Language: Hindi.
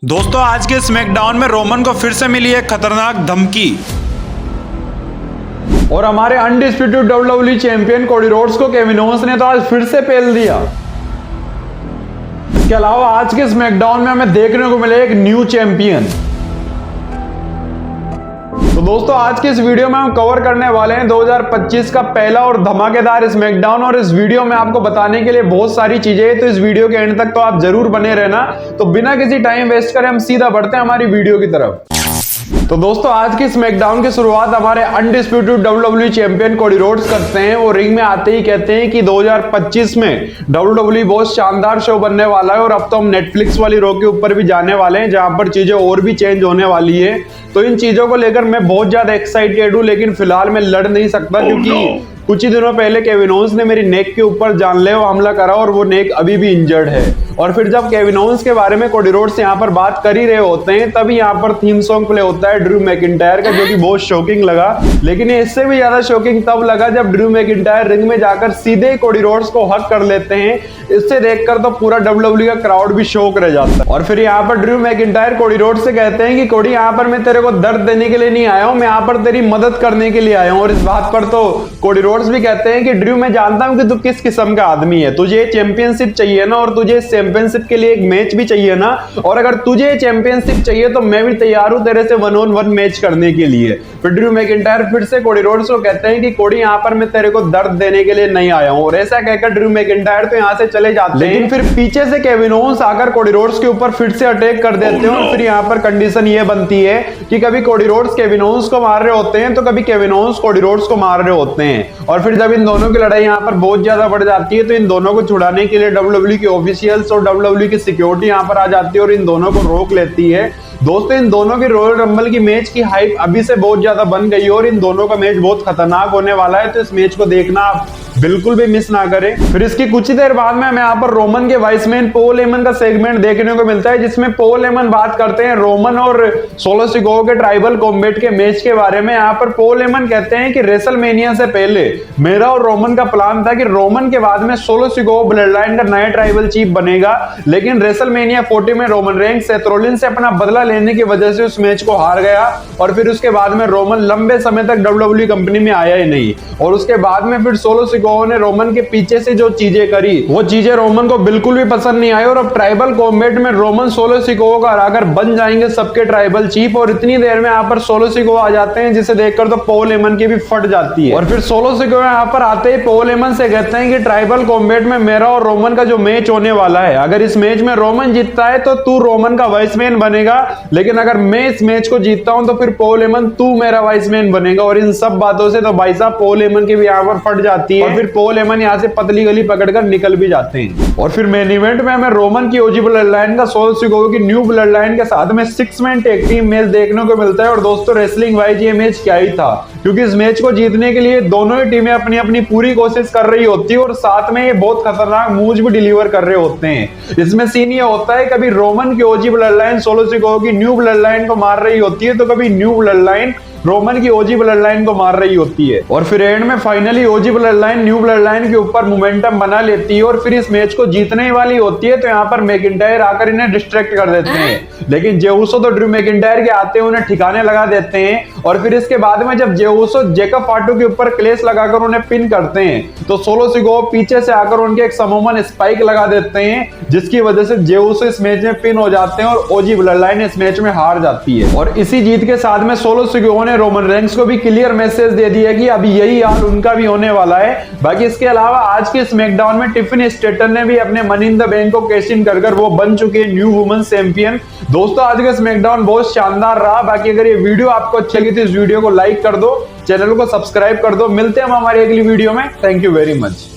दोस्तों आज के स्मैकडाउन में रोमन को फिर से मिली एक खतरनाक धमकी और हमारे undisputed WWE champion Cody Rhodes को केविन ओवेंस ने तो आज फिर से पेल दिया। इसके अलावा आज के स्मैकडाउन में हमें देखने को मिले एक न्यू चैंपियन। तो दोस्तों आज के इस वीडियो में हम कवर करने वाले हैं 2025 का पहला और धमाकेदार स्मैकडाउन, और इस वीडियो में आपको बताने के लिए बहुत सारी चीजें हैं, तो इस वीडियो के एंड तक तो आप जरूर बने रहना। तो बिना किसी टाइम वेस्ट करे हम सीधा बढ़ते हैं हमारी वीडियो की तरफ। तो दोस्तों आज की स्मैकडाउन की शुरुआत हमारे undisputed WWE champion Cody Rhodes करते हैं। वो रिंग में आते ही कहते हैं कि 2025 में WWE बहुत शानदार शो बनने वाला है, और अब तो हम नेटफ्लिक्स वाली रो के ऊपर भी जाने वाले हैं जहां पर चीजें और भी चेंज होने वाली है। तो इन चीजों को लेकर मैं बहुत ज्यादा एक्साइटेड हूं, लेकिन फिलहाल मैं लड़ नहीं सकता क्योंकि कुछ ही दिनों पहले केविन ओवेंस ने मेरी नेक के ऊपर जानलेवा हमला करा और वो नेक अभी भी इंजर्ड है। और फिर जब केविन ओवेंस के बारे में कोडी रोड्स यहाँ पर बात कर ही रहे होते हैं, तभी यहाँ पर थीम सॉन्ग प्ले होता है ड्रू मैकिंटायर का, जो कि बहुत शॉकिंग लगा। लेकिन इससे भी ज्यादा शॉकिंग तब लगा जब ड्रू मैकिंटायर रिंग में जाकर सीधे कोडी रोड्स को हक कर लेते हैं। इससे देखकर तो पूरा WWE का क्राउड भी शॉक रह जाता है। और फिर यहाँ पर ड्रू मैकिंटायर कोडी रोड्स से कहते हैं कि कोडी, यहाँ पर मैं तेरे को दर्द देने के लिए नहीं आया हूँ, मैं यहाँ पर तेरी मदद करने के लिए आया हूँ। और इस बात पर तो कोडी रोड्स भी कहते हैं कि ड्रू, मैं जानता हूं कि तू किस किस्म का आदमी है, तुझे चैंपियनशिप चाहिए ना, और तुझे चैंपियनशिप के लिए एक मैच भी चाहिए ना, और अगर तुझे चैंपियनशिप चाहिए तो मैं भी तैयार हूं तेरे से 1-on-1 मैच करने के लिए। फिर ड्रू मैकिंटायर फिर से कोडी रोड्स को कहते हैं कि कोडी, यहां पर मैं तेरे को दर्द देने के लिए नहीं आया हूं। और ऐसा कहकर ड्रू मैकिंटायर तो यहां से चले जाते हैं, लेकिन फिर पीछे से केविन ओवेंस आकर कोडी रोड्स के ऊपर फिर से अटैक कर देते हैं। और फिर यहां पर कंडीशन ये बनती है कि कभी कोडी रोड्स केविन ओवेंस को मार रहे होते हैं, तो कभी केविन ओवेंस कोडी रोड्स को मार रहे होते हैं। और फिर जब इन दोनों की लड़ाई यहाँ पर बहुत ज्यादा बढ़ जाती है, तो इन दोनों को छुड़ाने के लिए WWE के ऑफिशियल्स और WWE की सिक्योरिटी यहाँ पर आ जाती है और इन दोनों को रोक लेती है। दोस्तों इन दोनों की रॉयल रंबल की मैच की हाइप अभी से बहुत ज्यादा बन गई है और इन दोनों का मैच बहुत खतरनाक होने वाला है, तो इस मैच को देखना आप बिल्कुल भी मिस ना करें। फिर इसकी कुछ ही देर बाद में हमें यहाँ पर रोमन के वाइसमैन पॉल हेमन का सेगमेंट देखने को मिलता है, जिसमें पॉल हेमन बात करते हैं रोमन और सोलो सिकोआ के ट्राइबल कॉम्बैट के मैच के बारे में। यहाँ पर पॉल हेमन कहते हैं कि रेसलमेनिया से पहले मेरा और रोमन का प्लान था कि रोमन के बाद में सोलो सिकोआ ब्लड लाइन का नया ट्राइबल चीफ बनेगा, लेकिन रेसलमेनिया 40 में रोमन रेंस सेथ रॉलिंस से अपना बदला लेने की वजह से उस मैच को हार गया। और फिर उसके बाद में रोमन लंबे समय तक WWE कंपनी में आया ही नहीं। और उसके बाद में फिर सोलो सिकोआ ने रोमन के पीछे से जो चीजें करी, वो चीजें रोमन को बिल्कुल भी पसंद नहीं आई। और अब ट्राइबल कॉम्बैट में रोमन सोलो सिकोआ को हराकर बन जाएंगे सबके ट्राइबल चीफ। और इतनी देर में यहाँ पर सोलो सिकोआ आ जाते हैं, जिसे देखकर तो पॉल हेमन की भी फट जाती है। और फिर सोलो सिकोआ यहाँ पर आते ही पॉल हेमन से कहते हैं कि ट्राइबल कॉम्बैट में मेरा और रोमन का जो मैच होने वाला है, अगर इस मैच में रोमन जीतता है तो तू रोमन का वाइसमैन बनेगा, लेकिन अगर मैं इस मैच को जीतता हूं तो फिर पॉल हेमन तू मेरा वाइसमैन बनेगा। और इन सब बातों से तो भाई साहब पॉल हेमन की भी यहाँ पर फट जाती है, और फिर पॉल हेमन यहाँ से पतली गली पकड़कर निकल भी जाते हैं। और फिर मेन इवेंट में हमें रोमन की ओजी ब्लड लाइन का सोलो सिकोआ की न्यू ब्लड लाइन के साथ में 6 मैन टैग टीम मैच देखने को मिलता है। और दोस्तों रेसलिंग वाइज ये मैच क्या ही था, क्योंकि इस मैच को जीतने के लिए दोनों ही टीमें अपनी अपनी पूरी कोशिश कर रही होती है, और साथ में ये बहुत खतरनाक मूव्स भी डिलीवर कर रहे होते हैं। इसमें सीन ये होता है, कभी रोमन की ओजी ब्लड लाइन सोलो सिकोआ की न्यू ब्लड लाइन को मार रही होती है, तो कभी न्यू ब्लड लाइन रोमन की ओजी ब्लड लाइन को मार रही होती है। और फिर एंड में finally OG blood line new blood line के ऊपर मोमेंटम बना लेती है और फिर इस मैच को जीतने ही वाली होती है। तो यहाँ पर मैकिंटायर आकर इन्हें डिस्ट्रैक्ट कर देते हैं, लेकिन जे उसो तो ड्रू मैकिंटायर के आते हैं उन्हें ठिकाने लगा देते हैं। और फिर इसके बाद में जब जे उसो जेकब फाटू के ऊपर क्लेश लगाकर उन्हें पिन करते हैं, तो सोलो सिकोआ पीछे से आकर उनके एक समोमन स्पाइक लगा देते हैं, जिसकी वजह से जे उसो इस मैच में पिन हो जाते हैं और ओजी ब्लड लाइन इस मैच में हार जाती है। और इसी जीत के साथ में सोलो सिकोआ ने रोमन रेंस को भी क्लियर मैसेज दे दिया कि अभी यही हाल उनका भी होने वाला है। बाकी इसके अलावा आज के स्मैकडाउन में टिफनी स्ट्रेटन ने भी अपने मनी इन द बैंक को कैश इन कर वो बन चुके हैं न्यू वुमेन्स चैंपियन। दोस्तों आज का स्मैकडाउन बहुत शानदार रहा। बाकी अगर ये वीडियो आपको अच्छी लगी तो इस वीडियो को लाइक कर दो, चैनल को सब्सक्राइब कर दो। मिलते हैं हम हमारी अगली वीडियो में। Thank you very much.